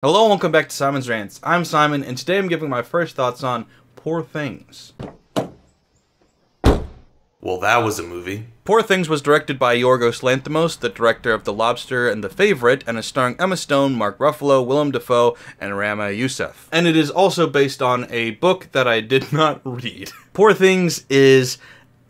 Hello and welcome back to Simon's Rants. I'm Simon, and today I'm giving my first thoughts on Poor Things. Well, that was a movie. Poor Things was directed by Yorgos Lanthimos, the director of The Lobster and The Favourite, and is starring Emma Stone, Mark Ruffalo, Willem Dafoe, and Rama Youssef. And it is also based on a book that I did not read. Poor Things is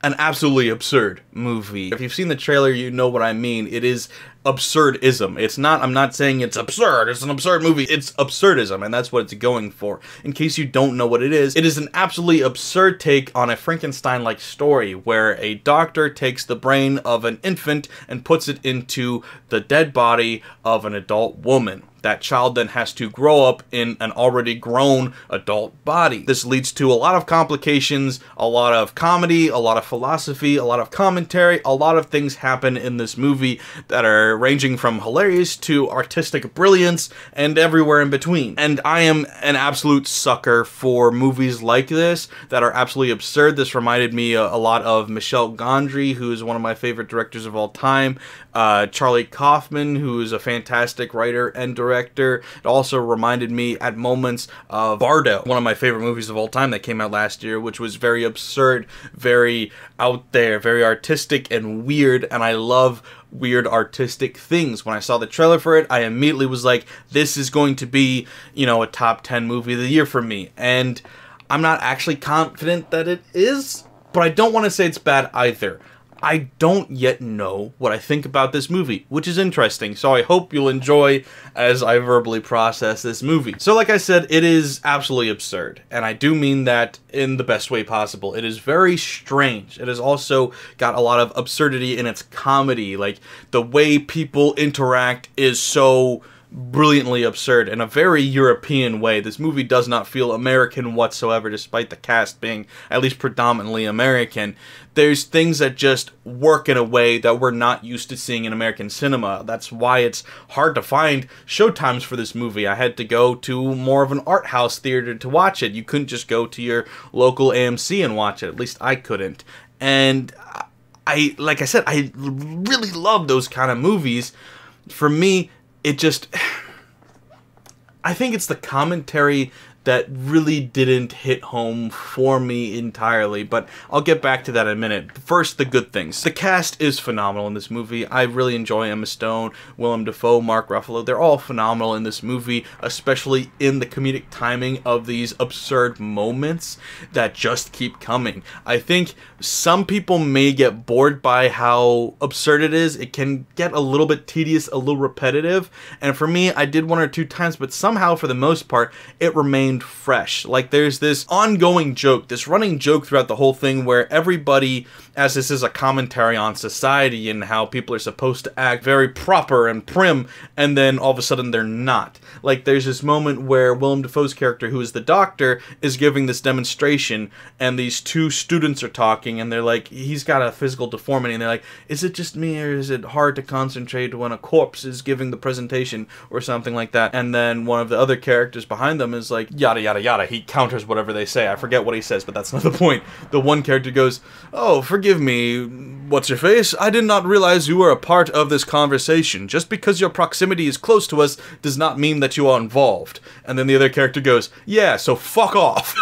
an absolutely absurd movie. If you've seen the trailer, you know what I mean. It is absurdism. I'm not saying it's absurd, it's an absurd movie. It's absurdism, and that's what it's going for. In case you don't know what it is an absolutely absurd take on a Frankenstein-like story where a doctor takes the brain of an infant and puts it into the dead body of an adult woman. That child then has to grow up in an already grown adult body. This leads to a lot of complications, a lot of comedy, a lot of philosophy, a lot of commentary. A lot of things happen in this movie that are ranging from hilarious to artistic brilliance and everywhere in between. And I am an absolute sucker for movies like this that are absolutely absurd. This reminded me a lot of Michel Gondry, who is one of my favorite directors of all time. Charlie Kaufman, who is a fantastic writer and director. It also reminded me at moments of Bardo, one of my favorite movies of all time that came out last year, which was very absurd, very out there, very artistic and weird, and I love weird artistic things. When I saw the trailer for it, I immediately was like, this is going to be, you know, a top 10 movie of the year for me. And I'm not actually confident that it is, but I don't want to say it's bad either. I don't yet know what I think about this movie, which is interesting, so I hope you'll enjoy as I verbally process this movie. So like I said, it is absolutely absurd, and I do mean that in the best way possible. It is very strange. It has also got a lot of absurdity in its comedy. Like, the way people interact is so brilliantly absurd in a very European way. This movie does not feel American whatsoever, despite the cast being at least predominantly American. There's things that just work in a way that we're not used to seeing in American cinema. That's why it's hard to find showtimes for this movie. I had to go to more of an art house theater to watch it. You couldn't just go to your local AMC and watch it. At least I couldn't. And like I said, I really love those kind of movies. For me, I think it's the commentary that really didn't hit home for me entirely, but I'll get back to that in a minute. First, the good things. The cast is phenomenal in this movie. I really enjoy Emma Stone, Willem Dafoe, Mark Ruffalo. They're all phenomenal in this movie, especially in the comedic timing of these absurd moments that just keep coming. I think some people may get bored by how absurd it is. It can get a little bit tedious, a little repetitive, and for me, I did one or two times, but somehow, for the most part, it remained fresh. Like, there's this ongoing joke, this running joke throughout the whole thing where everybody, as this is a commentary on society and how people are supposed to act very proper and prim, and then all of a sudden they're not. Like, there's this moment where Willem Dafoe's character, who is the doctor, is giving this demonstration, and these two students are talking, and they're like, he's got a physical deformity, and they're like, is it just me, or is it hard to concentrate when a corpse is giving the presentation, or something like that? And then one of the other characters behind them is like, yada yada yada. He counters whatever they say. I forget what he says, but that's not the point. The one character goes, oh, forgive me, what's your face? I did not realize you were a part of this conversation. Just because your proximity is close to us does not mean that you are involved. And then the other character goes, yeah, so fuck off.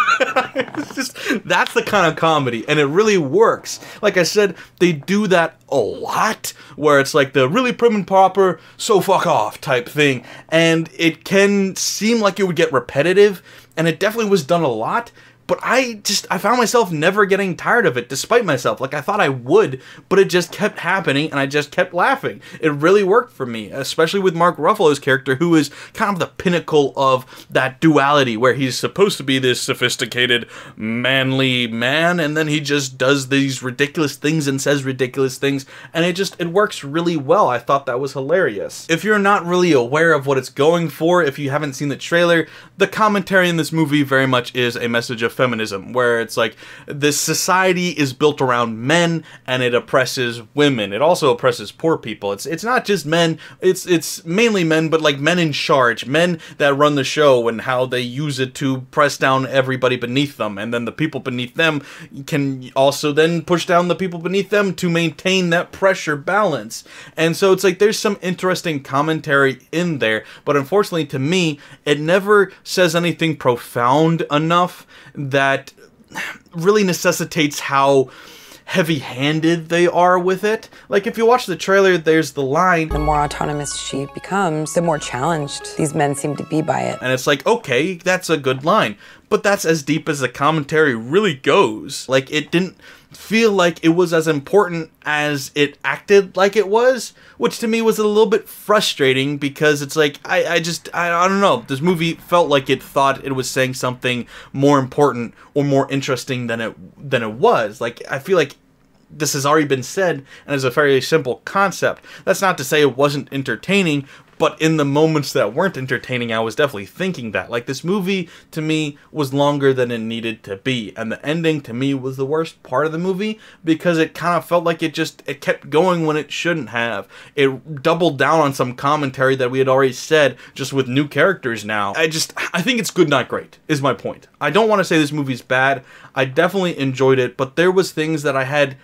It's just, that's the kind of comedy, and it really works. Like I said, they do that a lot, where it's like the really prim and proper, so fuck off type thing, and it can seem like it would get repetitive, and it definitely was done a lot, but I found myself never getting tired of it, despite myself. Like, I thought I would, but it just kept happening, and I just kept laughing. It really worked for me, especially with Mark Ruffalo's character, who is kind of the pinnacle of that duality, where he's supposed to be this sophisticated, manly man, and then he just does these ridiculous things and says ridiculous things, and it works really well. I thought that was hilarious. If you're not really aware of what it's going for, if you haven't seen the trailer, the commentary in this movie very much is a message of feminism, where it's like this society is built around men and it oppresses women. It also oppresses poor people. It's not just men, it's mainly men, but like men in charge, men that run the show and how they use it to press down everybody beneath them, and then the people beneath them can also then push down the people beneath them to maintain that pressure balance. And so it's like there's some interesting commentary in there, but unfortunately to me, it never says anything profound enough that really necessitates how heavy-handed they are with it. Like, if you watch the trailer, there's the line, the more autonomous she becomes, the more challenged these men seem to be by it. And it's like, okay, that's a good line, but that's as deep as the commentary really goes. Like, it didn't feel like it was as important as it acted like it was, which to me was a little bit frustrating, because it's like, I don't know, this movie felt like it thought it was saying something more important or more interesting than it was. Like, I feel like this has already been said, and it's a fairly simple concept. That's not to say it wasn't entertaining, but in the moments that weren't entertaining, I was definitely thinking that. Like, this movie, to me, was longer than it needed to be. And the ending, to me, was the worst part of the movie, because it kind of felt like it kept going when it shouldn't have. It doubled down on some commentary that we had already said, just with new characters now. I think it's good, not great, is my point. I don't want to say this movie's bad. I definitely enjoyed it, but there was things that I had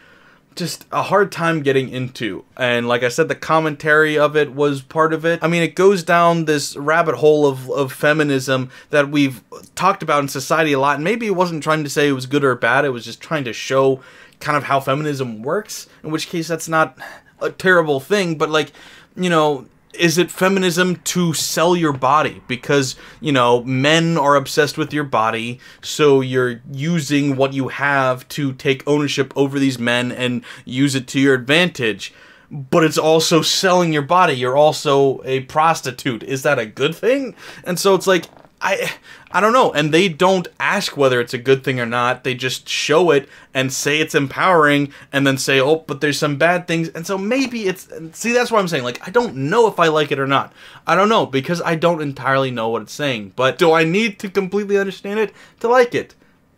just a hard time getting into, and like I said, the commentary of it was part of it. I mean, it goes down this rabbit hole of feminism that we've talked about in society a lot, and maybe it wasn't trying to say it was good or bad, it was just trying to show kind of how feminism works, in which case that's not a terrible thing, but like, you know, is it feminism to sell your body? Because, you know, men are obsessed with your body, so you're using what you have to take ownership over these men and use it to your advantage. But it's also selling your body. You're also a prostitute. Is that a good thing? And so it's like, I don't know, and they don't ask whether it's a good thing or not. They just show it and say it's empowering, and then say, oh, but there's some bad things, and so maybe it's, see, that's what I'm saying, like, I don't know if I like it or not. I don't know, because I don't entirely know what it's saying, but do I need to completely understand it to like it?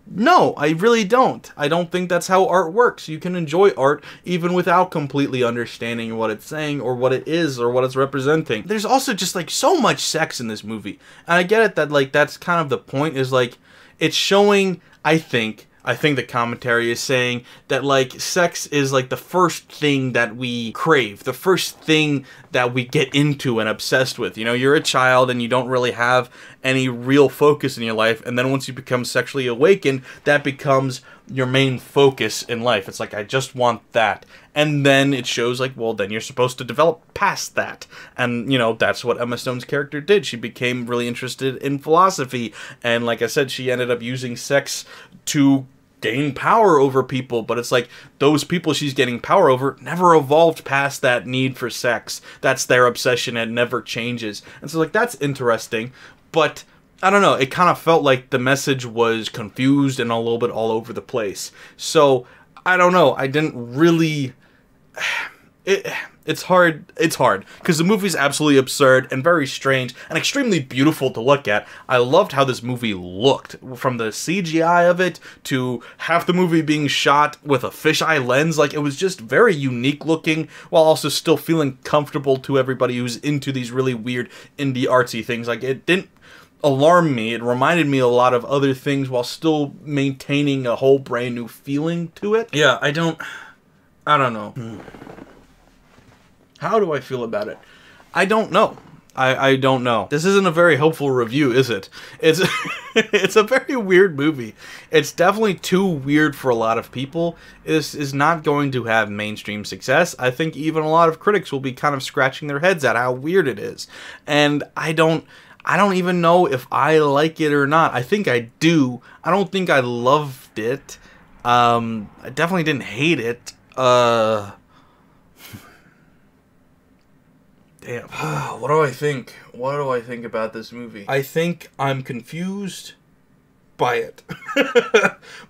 No, I really don't. I don't think that's how art works. You can enjoy art even without completely understanding what it's saying or what it is or what it's representing. There's also just like so much sex in this movie. And I get it that like that's kind of the point, is like it's showing, I think the commentary is saying that like sex is like the first thing that we crave, the first thing that we get into and obsessed with. You know, you're a child and you don't really have any real focus in your life, and then once you become sexually awakened, that becomes your main focus in life. It's like, I just want that. And then it shows like, well, then you're supposed to develop past that. And, you know, that's what Emma Stone's character did. She became really interested in philosophy, and like I said, she ended up using sex to gain power over people, but it's like those people she's getting power over never evolved past that need for sex. That's their obsession, and never changes. And so like that's interesting, but I don't know, it kind of felt like the message was confused and a little bit all over the place. So I don't know, I didn't really it's hard because the movie's absolutely absurd and very strange and extremely beautiful to look at. I loved how this movie looked, from the CGI of it to half the movie being shot with a fisheye lens. Like, it was just very unique looking, while also still feeling comfortable to everybody who's into these really weird indie artsy things. Like, it didn't alarm me. It reminded me a lot of other things while still maintaining a whole brand new feeling to it. Yeah, I don't know. How do I feel about it? I don't know. I don't know. This isn't a very hopeful review, is it? It's it's a very weird movie. It's definitely too weird for a lot of people. This is not going to have mainstream success. I think even a lot of critics will be kind of scratching their heads at how weird it is. And I don't even know if I like it or not. I think I do. I don't think I loved it. I definitely didn't hate it. Damn. What do I think? What do I think about this movie? I think I'm confused by it.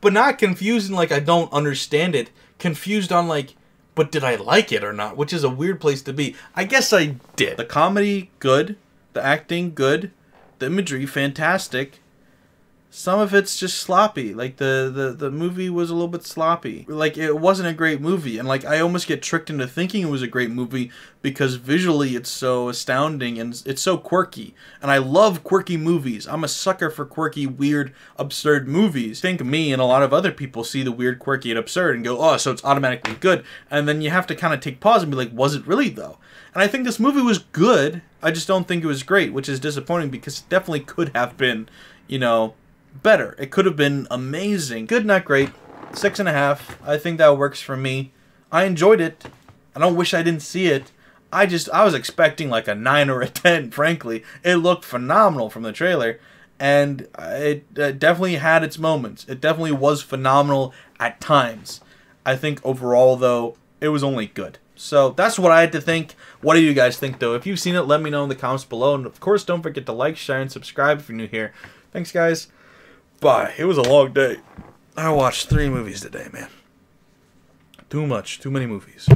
But not confused in like I don't understand it. Confused on like, but did I like it or not? Which is a weird place to be. I guess I did. The comedy, good. The acting, good. The imagery, fantastic. some of it's just sloppy. Like the movie was a little bit sloppy. Like it wasn't a great movie, and like I almost get tricked into thinking it was a great movie because visually it's so astounding and it's so quirky. And I love quirky movies. I'm a sucker for quirky, weird, absurd movies. I think me and a lot of other people see the weird, quirky, and absurd and go, oh, so it's automatically good. And then you have to kind of take pause and be like, was it really though? And I think this movie was good. I just don't think it was great, which is disappointing because it definitely could have been, you know, better. It could have been amazing. Good, not great. 6.5. I think that works for me. I enjoyed it. I don't wish I didn't see it. I was expecting like a 9 or a 10, frankly. It looked phenomenal from the trailer. And it definitely had its moments. It definitely was phenomenal at times. I think overall, though, it was only good. So that's what I had to think. What do you guys think, though? If you've seen it, let me know in the comments below. And of course, don't forget to like, share, and subscribe if you're new here. Thanks, guys. Bye. It was a long day. I watched 3 movies today, man. Too much. Too many movies.